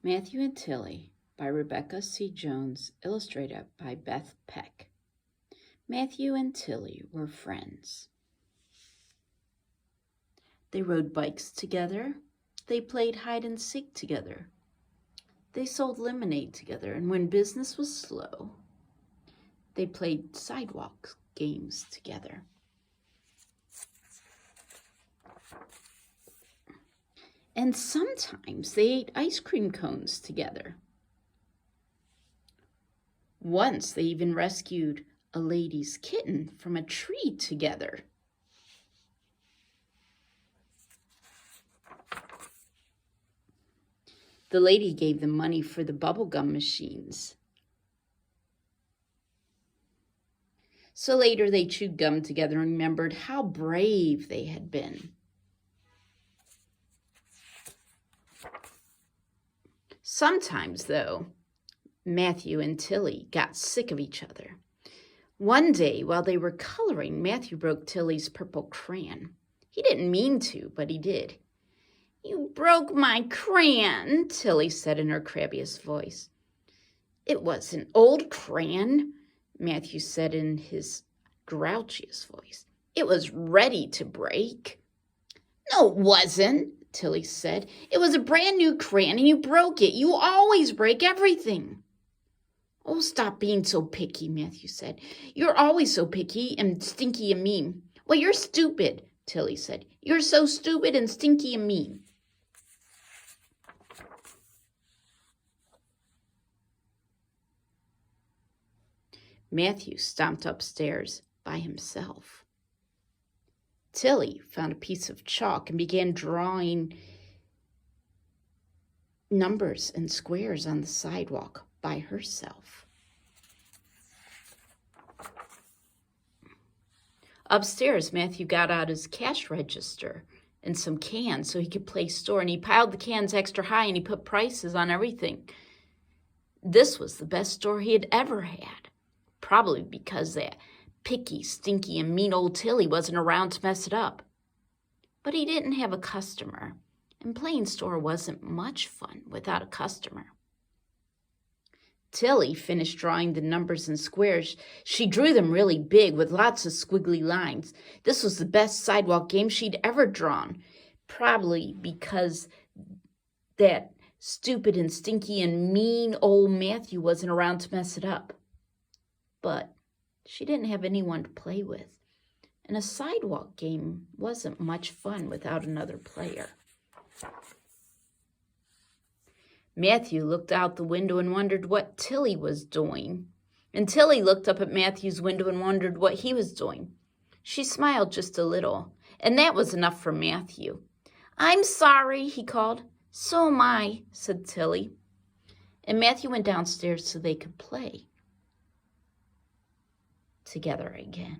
Matthew and Tilly by Rebecca C. Jones, illustrated by Beth, Peck. Matthew and Tilly were friends. They rode bikes together. They played hide and seek together. They sold lemonade together, and when business was slow, they played sidewalk games together. And sometimes they ate ice cream cones together. Once they even rescued a lady's kitten from a tree together. The lady gave them money for the bubblegum machines. So later they chewed gum together and remembered how brave they had been. Sometimes, though, Matthew and Tilly got sick of each other. One day, while they were coloring, Matthew broke Tilly's purple crayon. He didn't mean to, but he did. "You broke my crayon," Tilly said in her crabbiest voice. "It was an old crayon," Matthew said in his grouchiest voice. "It was ready to break." "No, it wasn't," Tilly said. "It was a brand new crayon and you broke it. You always break everything." "Oh, stop being so picky," Matthew said. "You're always so picky and stinky and mean." "Well, you're stupid," Tilly said. "You're so stupid and stinky and mean." Matthew stomped upstairs by himself. Tilly found a piece of chalk and began drawing numbers and squares on the sidewalk by herself. Upstairs, Matthew got out his cash register and some cans so he could play store, and he piled the cans extra high and he put prices on everything. This was the best store he had ever had, probably because that picky, stinky, and mean old Tilly wasn't around to mess it up. But he didn't have a customer, and playing store wasn't much fun without a customer. Tilly finished drawing the numbers and squares. She drew them really big with lots of squiggly lines. This was the best sidewalk game she'd ever drawn, probably because that stupid and stinky and mean old Matthew wasn't around to mess it up. But she didn't have anyone to play with, and a sidewalk game wasn't much fun without another player. Matthew looked out the window and wondered what Tilly was doing, and Tilly looked up at Matthew's window and wondered what he was doing. She smiled just a little, and that was enough for Matthew. "I'm sorry," he called. "So am I," said Tilly. And Matthew went downstairs so they could play together again.